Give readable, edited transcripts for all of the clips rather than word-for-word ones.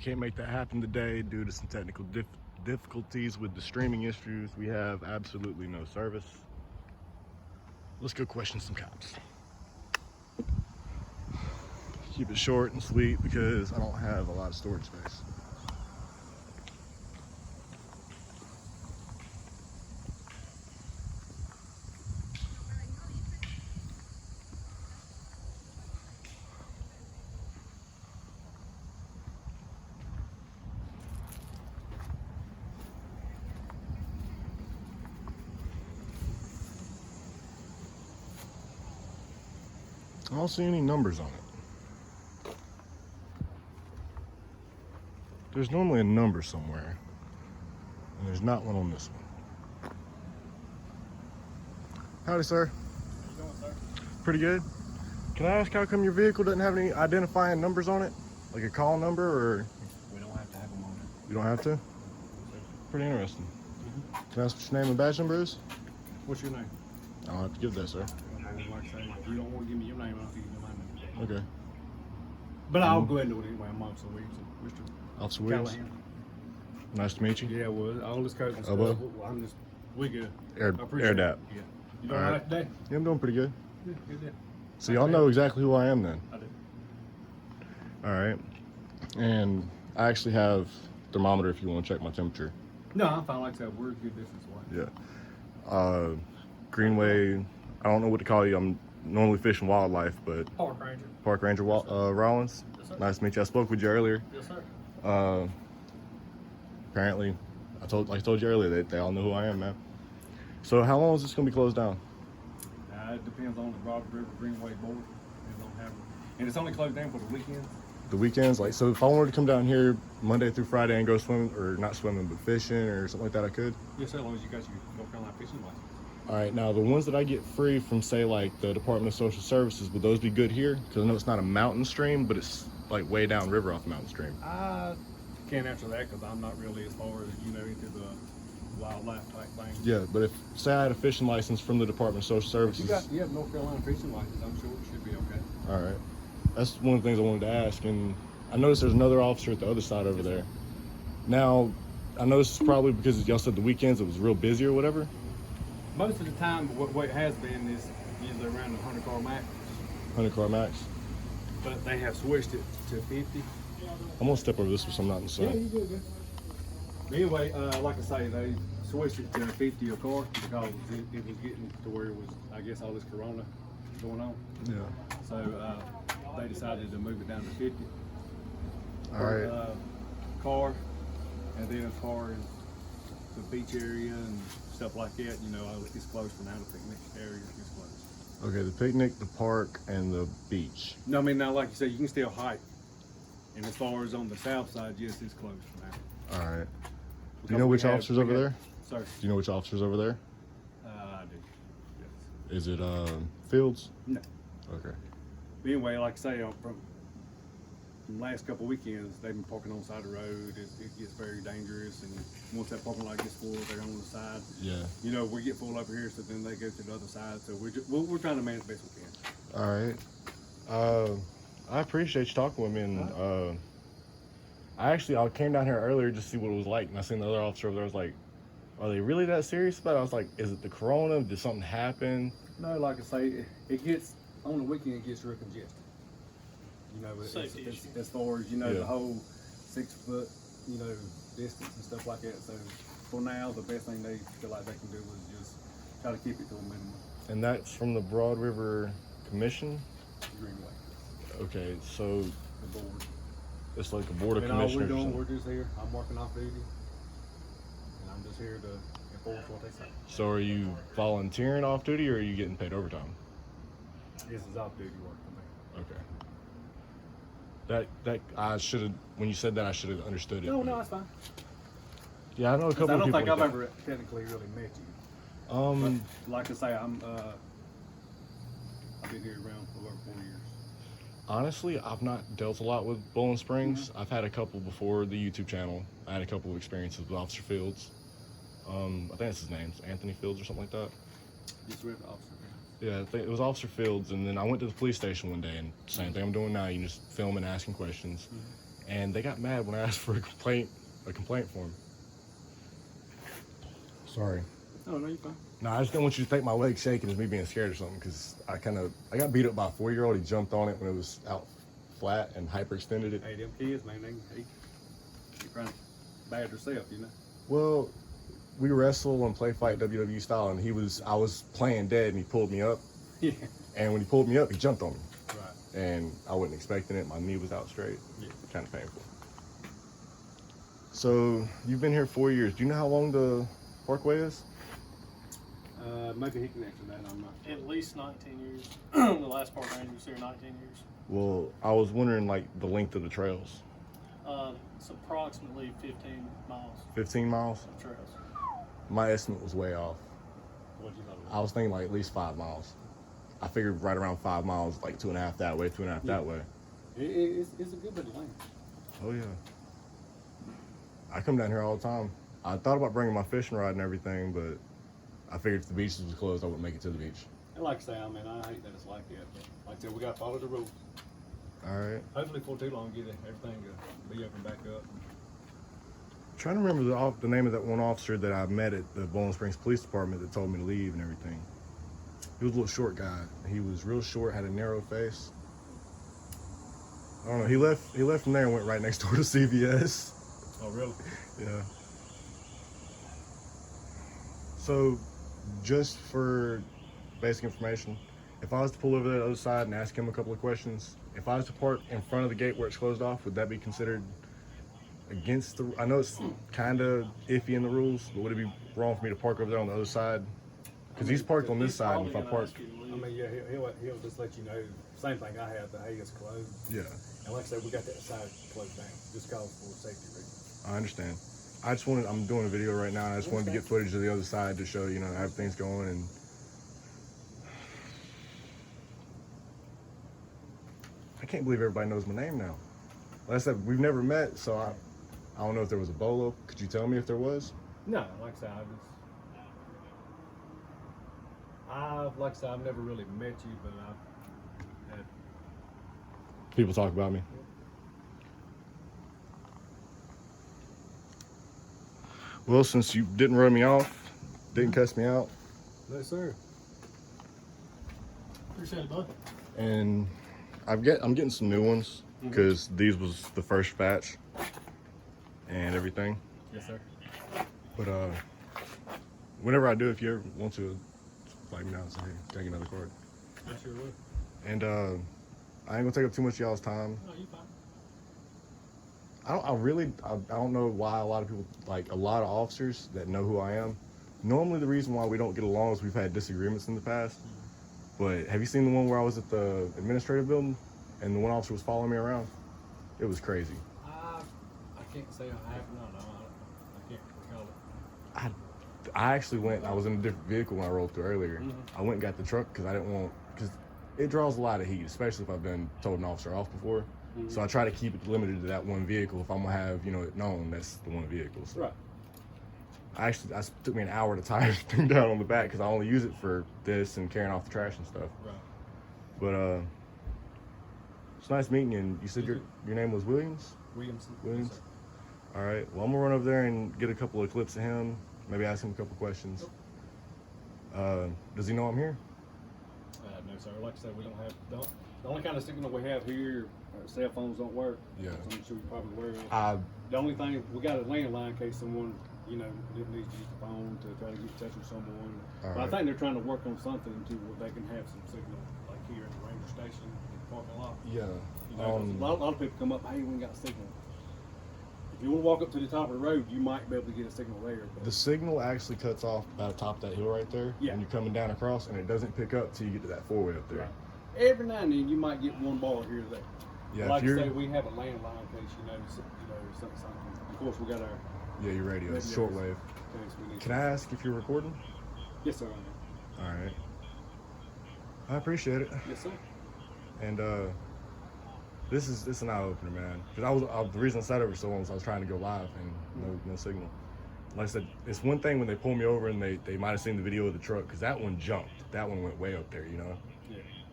we can't make that happen today due to some technical difficulties with the streaming issues. We have absolutely no service. Let's go question some cops. Keep it short and sweet because I don't have a lot of storage space. I don't see any numbers on it. There's normally a number somewhere, and there's not one on this one. Howdy, sir. How you doing, sir? Pretty good. Can I ask how come your vehicle doesn't have any identifying numbers on it? Like a call number, or We don't have to have them on it. you don't have to? Pretty interesting. Can I ask what your name and badge number is? What's your name? I don't have to give that, sir. Like I say, if you don't want to give me your name, I'll give you my name. Okay. But I'll go ahead and do it anyway. I'm Officer Williamson, Mr. Officer Williams. Callahan. Nice to meet you. Yeah, well, all this codes and stuff. Well. Well, I'm just, we good. Air I appreciate dap. it. Yeah. You doing All all right. right today? Yeah, I'm doing pretty good. Good deal. So y'all know exactly who I am then. I do. All right. And I actually have thermometer if you want to check my temperature. No, I'm fine. Like I said, we're a good distance away. Yeah. Greenway, I don't know what to call you. I'm normally fishing wildlife, but Park Ranger. Park Ranger Rollins. Yes, sir. Nice to meet you. I spoke with you earlier. Yes, sir. Apparently, like I told you earlier, they all know who I am, man. So how long is this going to be closed down? It depends on the Broad River Greenway Board. Depends on how, and it's only closed down for the weekends. The weekends, like, so if I wanted to come down here Monday through Friday and go swimming, or not swimming, but fishing or something like that, I could? Yes, sir. As long as you got your North Carolina fishing license. All right, now the ones that I get free from, say, like the Department of Social Services, would those be good here? Because I know it's not a mountain stream, but it's like way down river off the mountain stream. I can't answer that because I'm not really as far as, into the wildlife type thing. Yeah, but if, say I had a fishing license from the Department of Social Services. You have North Carolina fishing license, I'm sure it should be okay. All right. That's one of the things I wanted to ask. And I noticed there's another officer at the other side over there. Now, I know this is probably because y'all said the weekends it was real busy or whatever. Most of the time, what it has been is usually around the 100 car max, 100 car max. but they have switched it to 50. I'm going to step over this so I'm not in the Yeah, sun. you good. But anyway, like I say, they switched it to 50 a car because it was getting to where it was, I guess, all this corona going on. Yeah. So they decided to move it down to 50. All right. Car, and then as far as the beach area and stuff like that, it's closed for now. The picnic area is closed. Okay, the picnic, the park, and the beach. No, I mean, now, like you said, you can still hike. And as far as on the south side, yes, it's closed for now. All right. Do Because you know we which have- officer's we over have- there? Sorry. Do you know which officer's over there? I do. Yes. Is it Fields? No. Okay. But anyway, like I say, from the last couple of weekends, they've been parking on the side of the road. It gets very dangerous, and once that parking lot gets full, they're on the side. Yeah. We get full over here, so then they go to the other side. So we're trying to manage the best we can. All right. I appreciate you talking with me, and I came down here earlier just to see what it was like, and I seen the other officer over there. I was like, are they really that serious about it? I was like, is it the corona? Did something happen? No, like I say, it gets on the weekend. It gets real congested. Safety issue. As far as Yeah. the whole 6 foot, distance and stuff like that. So for now, the best thing they feel like they can do is just try to keep it to a minimum. And that's from the Broad River Commission? Greenway, Okay, so the board. it's like a board of And all we're commissioners. or doing, something. we're just here. I'm working off duty, and I'm just here to enforce what they say. So are you volunteering off duty, or are you getting paid overtime? This is off duty work for me. Okay. That I should have, when you said that, I should have understood it. No, it's fine. Yeah, I know a couple I of don't people. think I've like ever technically really met you. that. But like I say, I've been here around for over 4 years. Honestly, I've not dealt a lot with Bowling Springs. I've had a couple before the YouTube channel. I had a couple of experiences with Officer Fields. I think that's his name, Anthony Fields or something like that. Just with the officer. Yeah, I think it was Officer Fields, and then I went to the police station one day, and same thing I'm doing now. You just film and asking questions. and they got mad when I asked for a complaint form. Sorry. Oh, no, you're fine. No, I just don't want you to think my leg's shaking as me being scared or something, because I got beat up by a 4-year-old. He jumped on it when it was out flat and hyperextended it. Hey, them kids, man, they trying to bad herself, you know. Well, we wrestle and play fight WWE style, and I was playing dead, and he pulled me up. Yeah. And when he pulled me up, he jumped on me. Right. And I wasn't expecting it. My knee was out straight. Yeah. Kind of painful. So you've been here 4 years. Do you know how long the parkway is? Maybe he can answer that. I'm not sure. At least 19 years. The last park ranger was here 19 years. Well, I was wondering like the length of the trails. It's approximately 15 miles 15 miles? of trails. My estimate was way off. What'd you thought I was thinking like at least 5 miles. I figured right around 5 miles, like 2.5 that way, 2.5 that way. It's a good bit of land. Oh yeah. I come down here all the time. I thought about bringing my fishing rod and everything, but I figured if the beaches was closed, I wouldn't make it to the beach. And like I say, I mean, I hate that it's like that, but like I said, we got to follow the rules. All right. Hopefully before too long, get everything to be up and back up. Trying to remember the name of that one officer that I met at the Bowling Springs Police Department that told me to leave and everything. He was a little short guy. He was real short, had a narrow face. I don't know. He left from there and went right next door to CVS. Oh, really? Yeah. So, just for basic information, if I was to pull over to the other side and ask him a couple of questions, if I was to park in front of the gate where it's closed off, would that be considered against the? I know it's kind of iffy in the rules, but would it be wrong for me to park over there on the other side? Because he's parked on this He's side, and if I probably park, gonna ask you to I leave. mean, yeah, he'll just let you know. Same thing I have, the hay is closed. yeah, And like I said, we got that side closed down, just cause for safety reasons. I understand. I'm doing a video right now, and I just wanted to get footage of the other side to show, how everything's going. And I can't believe everybody knows my name now. Like I said, we've never met, so I don't know if there was a bolo. Could you tell me if there was? No, like I said, I've never really met you, but I've had. People talk about me. Well, since you didn't run me off, didn't cuss me out, No, sir. Appreciate it, bud. and I'm getting some new ones because these was the first batch and everything. Yes, sir. But whenever I do, if you ever want to, let me know and say, hey, take another card. I sure would. And I ain't gonna take up too much of y'all's time. No, you fine. I don't know why a lot of people, like a lot of officers that know who I am. Normally the reason why we don't get along is we've had disagreements in the past. But have you seen the one where I was at the administrative building and the one officer was following me around? It was crazy. I can't say I have. No, I can't recall it. I actually I was in a different vehicle when I rolled through earlier. Mm-hmm. I went and got the truck because because it draws a lot of heat, especially if I've been told an officer off before. Mm-hmm. So I try to keep it limited to that one vehicle. If I'm gonna have, it known that's the one vehicle. So Right. it took me an hour to tie everything down on the back because I only use it for this and carrying off the trash and stuff. Right. But it's nice meeting you. And you said your name was Williams? Williamson. Williams? Yes, sir. All right. Well, I'm gonna run over there and get a couple of clips of him. Maybe ask him a couple questions. Does he know I'm here? No, sir. Like I said, we don't have. The only kind of signal we have here, cell phones don't work. Yeah. So I'm sure you're probably aware of. The only thing, we got a landline in case someone, didn't need to use the phone to try to get in touch with someone. All But I right. think they're trying to work on something to where they can have some signal, like here at the ranger station, in the parking lot. Yeah. A lot of people come up, hey, we ain't got a signal. If you want to walk up to the top of the road, you might be able to get a signal there. But The signal actually cuts off about the top of that hill right there. Yeah. When you're coming down across, and it doesn't pick up till you get to that four-way up there. Right. Every now and then, you might get one ball here or there. Yeah. Like if I you're, say, we have a landline in case something. Of course, we got our yeah, your radio. It's radios shortwave. in case we need Can I ask if you're recording? Yes, sir. All right. I appreciate it. Yes, sir. And this is an eye opener, man. Because the reason I sat over so long was I was trying to go live and no signal. Like I said, it's one thing when they pull me over and they might have seen the video of the truck because that one jumped. That one went way up there, Yeah.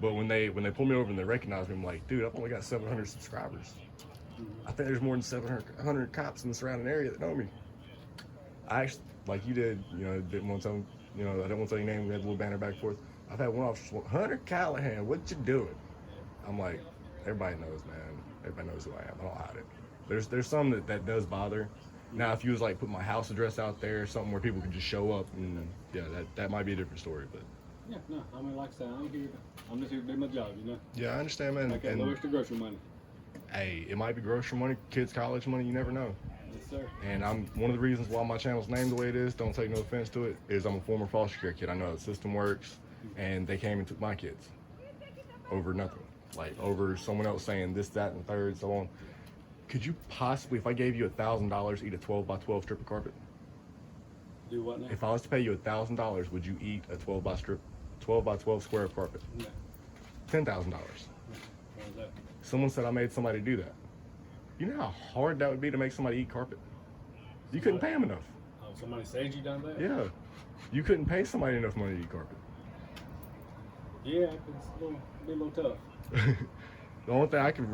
But when they pull me over and they recognize me, I'm like, dude, I've only got 700 subscribers. I think there's more than 700 cops in the surrounding area that know me. I actually, like you did, you know, didn't want to tell, you know, I don't want to tell your name. We had a little banner back and forth. I've had one officer, Hunter Callahan, what you doing? I'm like, everybody knows, man. Everybody knows who I am. I don't hide it. There's some that does bother. Now, if you was like put my house address out there, something where people could just show up, and yeah, that might be a different story. But Yeah, no, I mean, like I said, I'm just here to do my job, you know? yeah, I understand, man. Make that And little extra grocery money. hey, it might be grocery money, kids' college money. You never know. Yes, sir. And I'm one of the reasons why my channel's named the way it is. Don't take no offense to it. Is I'm a former foster care kid. I know how the system works, and they came and took my kids over nothing, like over someone else saying this, that, and the third, so on. Could you possibly, if I gave you $1,000, eat a 12 by 12 strip of carpet? Do what now? If I was to pay you $1,000, would you eat a 12 by 12 square of carpet? No. $10,000. What was that? Someone said I made somebody do that. You know how hard that would be to make somebody eat carpet? You couldn't pay them enough. Oh, somebody said you done that? Yeah. You couldn't pay somebody enough money to eat carpet. Yeah, it's be a little tough. The only thing I could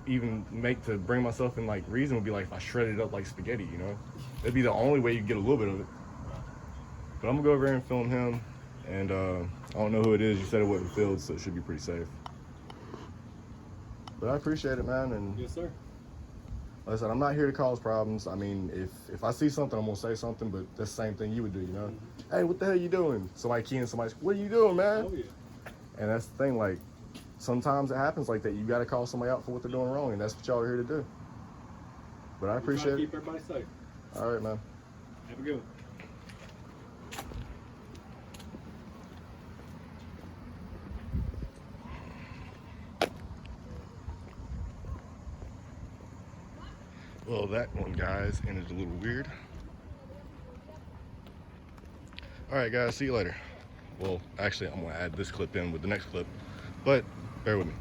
even make to bring myself in like reason would be like if I shredded it up like spaghetti, you know? That'd be the only way you get a little bit of it. But I'm gonna go over here and film him, and I don't know who it is. You said it wasn't filled, so it should be pretty safe. But I appreciate it, man, and Yes, sir. like I said, I'm not here to cause problems. I mean, if I see something, I'm gonna say something, but that's the same thing you would do, you know? Hey, what the hell you doing? Somebody keying somebody's, what are you doing, man? Oh, yeah. And that's the thing, like, sometimes it happens like that. You got to call somebody out for what they're doing wrong, and that's what y'all are here to do. But I We try to appreciate it. keep everybody safe. All right, man. Have a good one. Well, that one, guys, ended a little weird. All right, guys, see you later. Well, actually, I'm going to add this clip in with the next clip, but bear with me.